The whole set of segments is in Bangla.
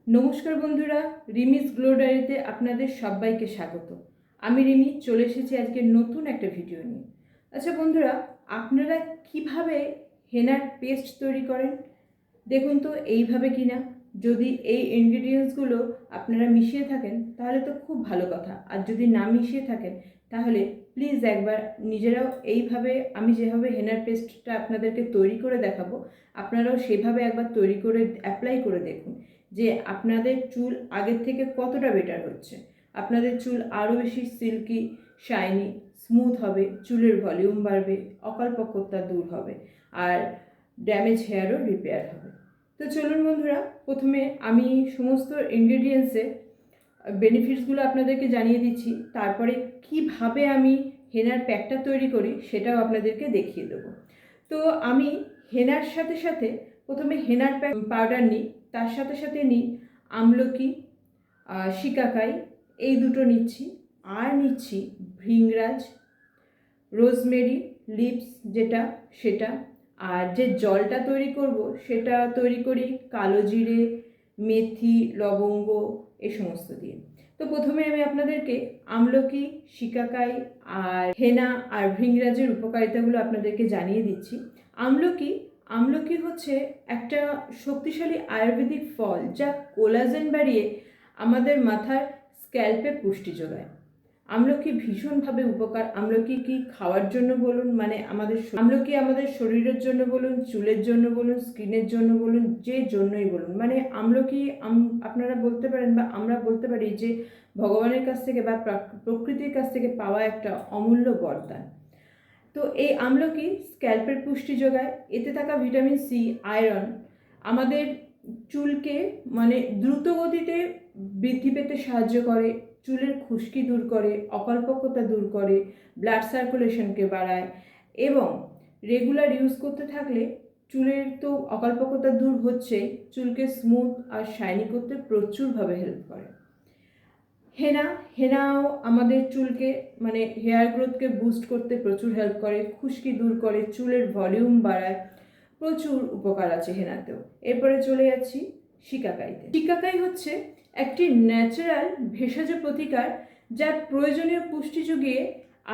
নমস্কার বন্ধুরা, রিমিস গ্লো ডায়েরিতে আপনাদের সবাইকে স্বাগত। আমি রিমি চলে এসেছি আজকে নতুন একটা ভিডিও নিয়ে। আচ্ছা বন্ধুরা, আপনারা কিভাবে হেনার পেস্ট তৈরি করেন দেখুন তো এইভাবে কিনা। যদি এই ইনগ্রিডিয়েন্টসগুলো আপনারা মিশিয়ে থাকেন তাহলে তো খুব ভালো কথা, আর যদি না মিশিয়ে থাকেন তাহলে প্লিজ একবার নিজেরাও এইভাবে আমি যেভাবে হেনার পেস্টটা আপনাদেরকে তৈরি করে দেখাবো আপনারাও সেভাবে একবার তৈরি করে অ্যাপ্লাই করে দেখুন যে আপনাদের চুল আগের থেকে কতটা বেটার হচ্ছে। আপনাদের চুল আরও বেশি সিল্কি, শাইনি, স্মুথ হবে, চুলের ভলিউম বাড়বে, অকালপক্বতা দূর হবে, আর ড্যামেজ হেয়ারও রিপেয়ার হবে। তো চলুন বন্ধুরা, প্রথমে আমি সমস্ত ইনগ্রেডিয়েন্টসে বেনিফিটসগুলো আপনাদেরকে জানিয়ে দিচ্ছি, তারপরে কিভাবে আমি হেনার প্যাকটা তৈরি করি সেটাও আপনাদেরকে দেখিয়ে দেবো। তো আমি হেনার সাথে সাথে প্রথমে হেনার প্যাক পাউডার নিই, তার সাথে সাথে নিই আমলকি, শিকাকাই, এই দুটো নিচ্ছি, আর নিচ্ছি ভৃঙ্গরাজ, রোজমেরি লিভস যেটা সেটা, আর যে জলটা তৈরি করব সেটা তৈরি করি কালো জিরে, মেথি, লবঙ্গ এ সমস্ত দিয়ে। তো প্রথমে আমি আপনাদেরকে আমলকি, শিকাকাই আর হেনা আর ভৃঙ্গরাজের উপকারিতাগুলো আপনাদেরকে জানিয়ে দিচ্ছি। আমলকি আমলকি হচ্ছে একটা শক্তিশালী আয়ুর্বেদিক ফল যা কোলাজেন বাড়িয়ে আমাদের মাথার স্ক্যাল্পে পুষ্টি যোগায়। আমলকি ভীষণভাবে উপকার। আমলকি কি খাওয়ার জন্য বলুন, মানে আমলকি আমাদের শরীরের জন্য বলুন, চুলের জন্য বলুন, স্কিনের জন্য বলুন, যে জন্যই বলুন, মানে আমলকি আপনারা বলতে পারেন বা আমরা বলতে পারি যে ভগবানের কাছ থেকে বা প্রকৃতির কাছ থেকে পাওয়া একটা অমূল্য বরদান। তো এই আমলকি স্ক্যাল্পের পুষ্টি যোগায়। এতে থাকা ভিটামিন সি, আয়রন আমাদের চুলকে মানে দ্রুত গতিতে বৃদ্ধি পেতে সাহায্য করে, চুলের খুশকি দূর করে, অকল্পকতা দূর করে, ব্লাড সার্কুলেশনকে বাড়ায়, এবং রেগুলার ইউজ করতে থাকলে চুলের তো অকল্পকতা দূর হচ্ছেই, চুলকে স্মুথ আর শাইনি করতে প্রচুরভাবে হেল্প করে। হেনাও আমাদের চুলকে মানে হেয়ার গ্রোথকে বুস্ট করতে প্রচুর হেল্প করে, খুশকি দূর করে, চুলের ভলিউম বাড়ায়, প্রচুর উপকার আছে হেনাতেও। এরপরে চলে যাচ্ছি শিকাকাইতে। শিকাকাই হচ্ছে একটি ন্যাচারাল ভেষজ প্রতিকার যা প্রয়োজনীয় পুষ্টি যুগিয়ে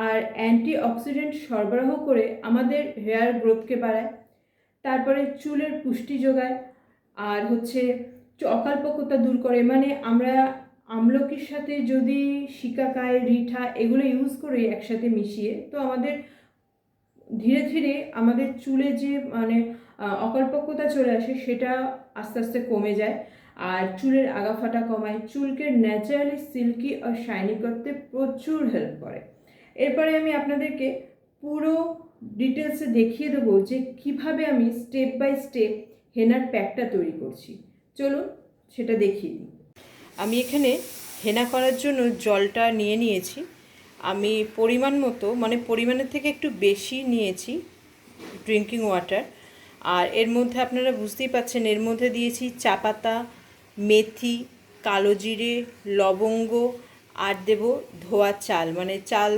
আর অ্যান্টি অক্সিডেন্ট সরবরাহ করে আমাদের হেয়ার গ্রোথকে বাড়ায়, তারপরে চুলের পুষ্টি যোগায়, আর হচ্ছে অকালপক্বতা দূর করে। মানে আমরা আমলকির সাথে যদি শিকাকাই, রিঠা এগুলো ইউজ করি একসাথে মিশিয়ে, তো আমাদের ধীরে ধীরে আমাদের চুলে যে মানে অকল্পক্বতা চলে আসে সেটা আস্তে আস্তে কমে যায়, আর চুলের আগাফাটা কমায়, চুলকে ন্যাচারালি সিল্কি আর শাইনি করতে প্রচুর হেল্প করে। এরপরে আমি আপনাদেরকে পুরো ডিটেলসে দেখিয়ে দেবো যে কিভাবে আমি স্টেপ বাই স্টেপ হেনার প্যাকটা তৈরি করছি। চলুন সেটা দেখিয়ে দিই। আমি এখানে হেনা করার জন্য জলটা নিয়ে নিয়েছি। আমি পরিমাণ মতো, মানে পরিমাণের থেকে একটু বেশি নিয়েছি ড্রিঙ্কিং ওয়াটার। আর এর মধ্যে আপনারা বুঝতেই পাচ্ছেন, এর মধ্যে দিয়েছি চা পাতা, মেথি, কালো জিরে, লবঙ্গ, আর দেব ধোয়া চাল, মানে চাল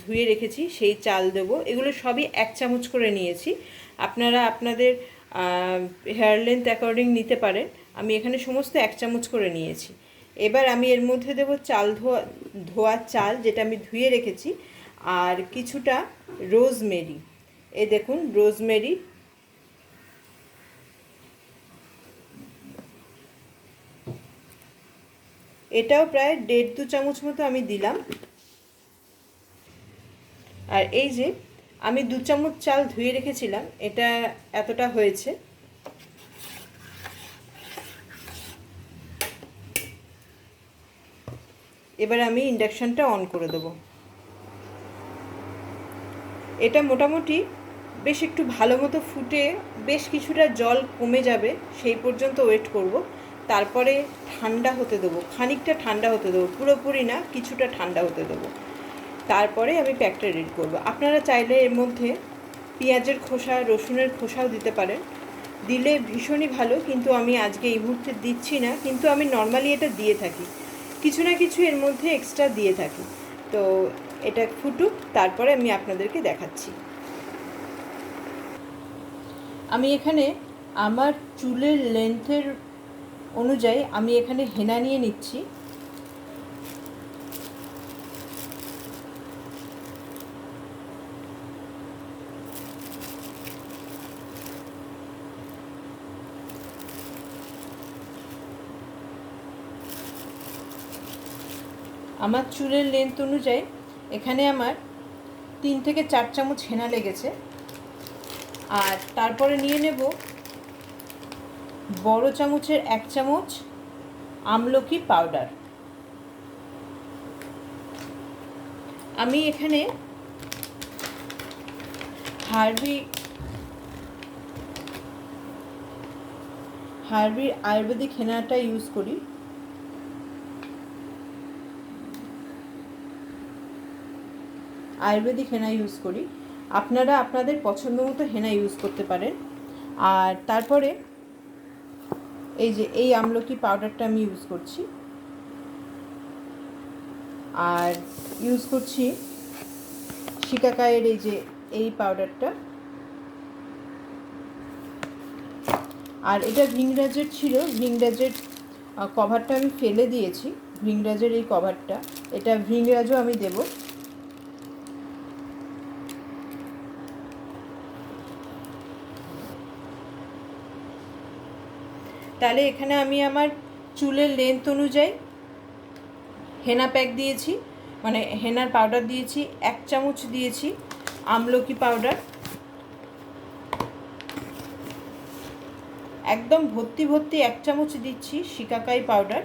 ধুয়ে রেখেছি সেই চাল দেবো। এগুলো সবই 1 চামচ করে নিয়েছি। আপনারা আপনাদের হেয়ার লেন্থ অ্যাকর্ডিং নিতে পারেন। আমি এখানে সমস্ত 1 চামচ করে নিয়েছি। এবার আমি এর মধ্যে দেব ধোয়া চাল যেটা আমি ধুয়ে রেখেছি, আর কিছুটা রোজমেরি। এই দেখুন রোজমেরি, এটাও প্রায় 1.5-2 চামচ মতো আমি দিলাম। আর এই যে আমি 2 চামচ চাল ধুয়ে রেখেছিলাম, এটা এতটা হয়েছে। এবার আমি ইন্ডাকশানটা অন করে দেবো। এটা মোটামুটি বেশ একটু ভালো মতো ফুটে বেশ কিছুটা জল কমে যাবে সেই পর্যন্ত ওয়েট করব। তারপরে ঠান্ডা হতে দেবো, খানিকটা ঠান্ডা হতে দেবো, পুরোপুরি না, কিছুটা ঠান্ডা হতে দেবো। তারপরে আমি প্যাকটা রেডি করব। আপনারা চাইলে এর মধ্যে পেঁয়াজের খোসা, রসুনের খোসাও দিতে পারেন, দিলে ভীষণই ভালো, কিন্তু আমি আজকে এই মুহূর্তে দিচ্ছি না। কিন্তু আমি নর্মালি এটা দিয়ে থাকি, কিছু না কিছু এর মধ্যে এক্সট্রা দিয়ে থাকি। তো এটা ফুটুক, তারপরে আমি আপনাদেরকে দেখাচ্ছি। আমি এখানে আমার চুলের লেন্থের অনুযায়ী আমি এখানে হেনা নিয়ে নিচ্ছি। আমার চুলের লেন্থ অনুযায়ী এখানে আমার 3 থেকে 4 চামচ হেনা লেগেছে। আর তারপরে নিয়ে নেব বড় চামচের 1 চামচ আমলকি পাউডার। আমি এখানে হার্বির আয়ুর্বেদিক হেনাটা ইউজ করি। আপনারা আপনাদের পছন্দ মতো হেনা ইউজ করতে পারেন। আর তারপরে এই যে এই আমলকি পাউডারটা আমি ইউজ করছি, আর ইউজ করছি শিকাকায়ের এই পাউডারটা। আর এটা ভৃংরাজের ছিল, ভৃংরাজের কভারটা আমি ফেলে দিয়েছি। ভৃংরাজের এই কভারটা, এটা ভৃংরাজও আমি দেব। তাহলে এখানে আমি আমার চুলের লেন্থ অনুযায়ী হেনা প্যাক দিয়েছি, মানে হেনার পাউডার দিয়েছি। 1 চামচ দিয়েছি আমলকি পাউডার, একদম ভর্তি 1 চামচ দিচ্ছি শিকাকাই পাউডার,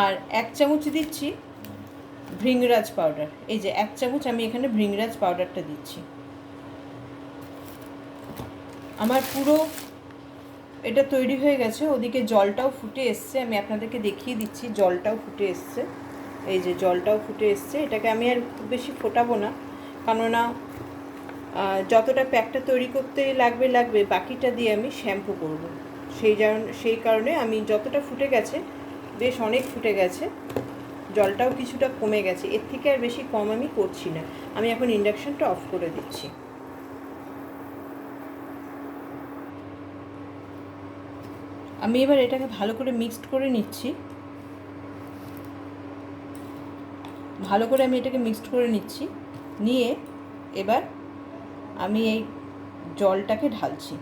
আর 1 চামচ দিচ্ছি ভৃংরাজ পাউডার। এই যে 1 চামচ আমি এখানে ভৃংরাজ পাউডারটা দিচ্ছি। আমার পুরো এটা তৈরি হয়ে গেছে, ওদিকে জলটাও ফুটে এসছে। আমি আপনাদেরকে দেখিয়ে দিচ্ছি, জলটাও ফুটে এসছে। এই যে জলটাও ফুটে এসছে। এটাকে আমি আর খুব বেশি ফোটাবো না, কেননা যতটা প্যাকটা তৈরি করতে লাগবে বাকিটা দিয়ে আমি শ্যাম্পু করব। সেই কারণে আমি যতটা ফুটে গেছে, বেশ অনেক ফুটে গেছে, জলটাও কিছুটা কমে গেছে, এর থেকে আর বেশি কম আমি করছি না। আমি এখন ইন্ডাকশানটা অফ করে দিচ্ছি। আমি এবার এটাকে ভালো করে মিক্সড করে নিচ্ছি। নিয়ে এবার আমি এই জলটাকে ঢালছি।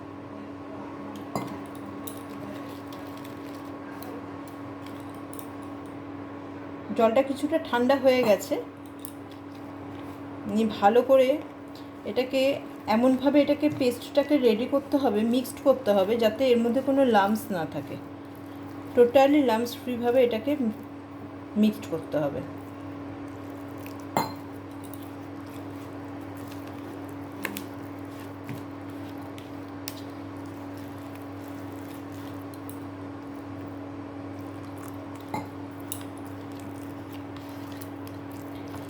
জলটা কিছুটা ঠান্ডা হয়ে গেছে। ভালো করে এটাকে এমনভাবে পেস্টটাকে রেডি করতে হবে, মিক্সড করতে হবে, যাতে এর মধ্যে কোনো লাম্পস না থাকে। টোটালি লাম্পস ফ্রিভাবে এটাকে মিক্সড করতে হবে।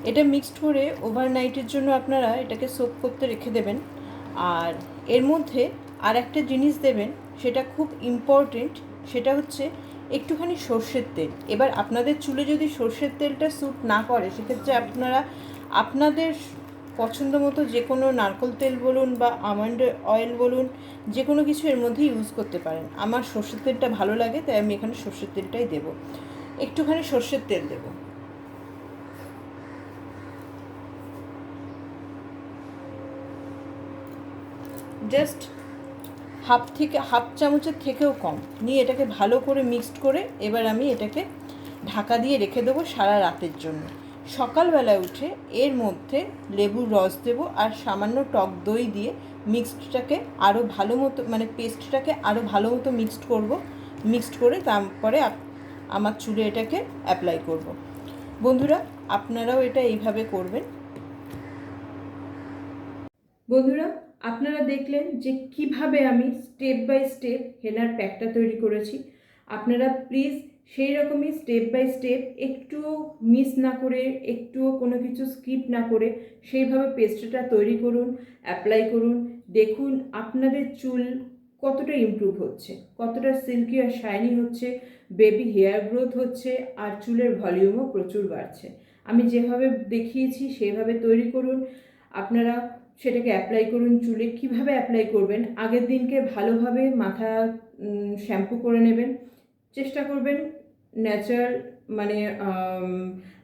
এটা মিক্সড করে ওভারনাইটের জন্য আপনারা এটাকে সোক করতে রেখে দেবেন। আর এর মধ্যে আর একটা জিনিস দেবেন, সেটা খুব ইম্পর্টেন্ট, সেটা হচ্ছে একটুখানি সর্ষের তেল। এবার আপনাদের চুলে যদি সর্ষের তেলটা স্যুট না করে, সেক্ষেত্রে আপনারা আপনাদের পছন্দ মতো যে কোনো নারকেল তেল বলুন বা আমন্ড অয়েল বলুন, যে কোনো কিছু এর মধ্যে ইউজ করতে পারেন। আমার সর্ষের তেলটা ভালো লাগে, তাই আমি এখানে সর্ষের তেলটাই দেবো। একটুখানি সর্ষের তেল দেবো। জাস্ট হাফ চামচের থেকেও কম নিয়ে এটাকে ভালো করে মিক্সড করে এবার আমি এটাকে ঢাকা দিয়ে রেখে দেবো সারা রাতের জন্য। সকালবেলায় উঠে এর মধ্যে লেবুর রস দেবো আর সামান্য টক দই দিয়ে মিক্সডটাকে আরও ভালো মতো, মানে পেস্টটাকে আরও ভালো মতো মিক্সড করে তারপরে আমার চুলে এটাকে অ্যাপ্লাই করব। বন্ধুরা, আপনারাও এটা এইভাবে করবেন। বন্ধুরা, আপনারা দেখলেন যে কিভাবে আমি স্টেপ বাই স্টেপ হেনার প্যাকটা তৈরি করেছি। আপনারা প্লিজ সেই রকমই স্টেপ বাই স্টেপ, একটুও মিস না করে, একটুও কোনো কিছু স্কিপ না করে সেইভাবে পেস্টটা তৈরি করুন, অ্যাপ্লাই করুন। দেখুন আপনাদের চুল কতটা ইমপ্রুভ হচ্ছে, কতটা সিল্কি আর শাইনি হচ্ছে, বেবি হেয়ার গ্রোথ হচ্ছে, আর চুলের ভলিউমও প্রচুর বাড়ছে। আমি যেভাবে দেখিয়েছি সেইভাবে তৈরি করুন। আপনারা সেটাকে অ্যাপ্লাই করুন চুলে। কিভাবে অ্যাপ্লাই করবেন, আগের দিনকে ভালোভাবে মাথা শ্যাম্পু করে নেবেন। চেষ্টা করবেন ন্যাচারাল মানে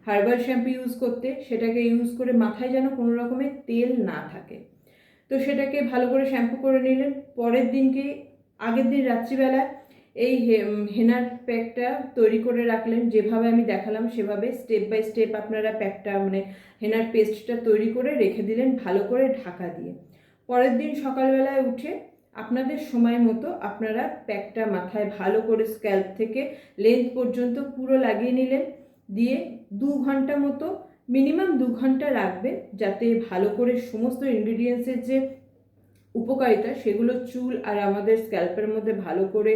হার্বাল শ্যাম্পু ইউজ করতে, সেটাকে ইউজ করে মাথায় যেন কোনো রকমের তেল না থাকে। তো সেটাকে ভালো করে শ্যাম্পু করে নিলেন। পরের দিনকে আগের দিন রাত্রিবেলা এই হেনার প্যাকটা তৈরি করে রাখলেন, যেভাবে আমি দেখালাম সেভাবে স্টেপ বাই স্টেপ আপনারা প্যাকটা মানে হেনার পেস্টটা তৈরি করে রেখে দিলেন ভালো করে ঢাকা দিয়ে। পরের দিন সকালবেলায় উঠে আপনাদের সময় মতো আপনারা প্যাকটা মাথায় ভালো করে স্ক্যাল্প থেকে লেন্থ পর্যন্ত পুরো লাগিয়ে নিলেন। দিয়ে 2 ঘন্টা মতো মিনিমাম 2 ঘন্টা রাখবেন, যাতে ভালো করে সমস্ত ইনগ্রিডিয়েন্টসের যে উপকারিতা সেগুলো চুল আর আমাদের স্ক্যাল্পের মধ্যে ভালো করে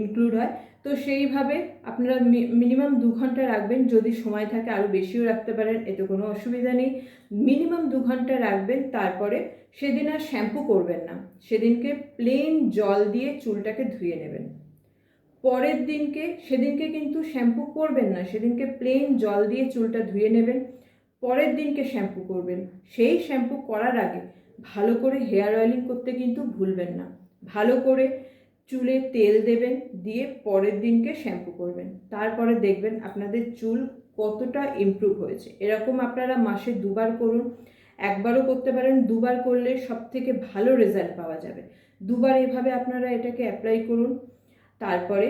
ইনক্লুড হয়। তো সেইভাবে আপনারা মিনিমাম 2 ঘন্টা রাখবেন। যদি সময় থাকে আরও বেশিও রাখতে পারেন, এতে কোনো অসুবিধা নেই। মিনিমাম 2 ঘন্টা রাখবেন। তারপরে সেদিন আর শ্যাম্পু করবেন না, সেদিনকে প্লেন জল দিয়ে চুলটাকে ধুয়ে নেবেন। পরের দিনকে সেদিনকে কিন্তু শ্যাম্পু করবেন না, সেদিনকে প্লেন জল দিয়ে চুলটা ধুয়ে নেবেন। পরের দিনকে শ্যাম্পু করবেন। সেই শ্যাম্পু করার আগে ভালো করে হেয়ার অয়েলিং করতে কিন্তু ভুলবেন না। ভালো করে চুলে তেল দেবেন, দিয়ে পরের দিনকে শ্যাম্পু করবেন। তারপরে দেখবেন আপনাদের চুল কতটা ইমপ্রুভ হয়েছে। এরকম আপনারা মাসে 2 বার করুন, একবারও করতে পারেন, 2 বার করলে সব থেকে ভালো রেজাল্ট পাওয়া যাবে। 2 বার এভাবে আপনারা এটাকে অ্যাপ্লাই করুন। তারপরে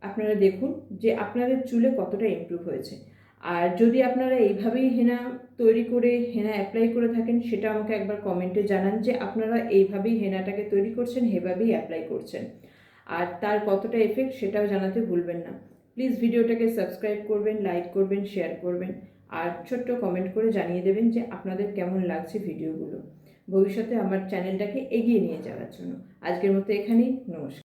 আপনারা দেখুন যে আপনাদের চুলে কতটা ইমপ্রুভ হয়েছে। আর যদি আপনারা এইভাবেই হেনা তৈরি করে হেনা অ্যাপ্লাই করে থাকেন, সেটা আমাকে একবার কমেন্টে জানান যে আপনারা এইভাবেই হেনাটাকে তৈরি করছেন, এভাবেই অ্যাপ্লাই করছেন, আর তার কতটা এফেক্ট সেটাও জানাতে ভুলবেন না। প্লিজ ভিডিওটাকে সাবস্ক্রাইব করবেন, লাইক করবেন, শেয়ার করবেন, আর ছোট্ট কমেন্ট করে জানিয়ে দেবেন যে আপনাদের কেমন লাগছে ভিডিওগুলো, ভবিষ্যতে আমার চ্যানেলটাকে এগিয়ে নিয়ে যাওয়ার জন্য। আজকের মতো এখানেই, নমস্কার।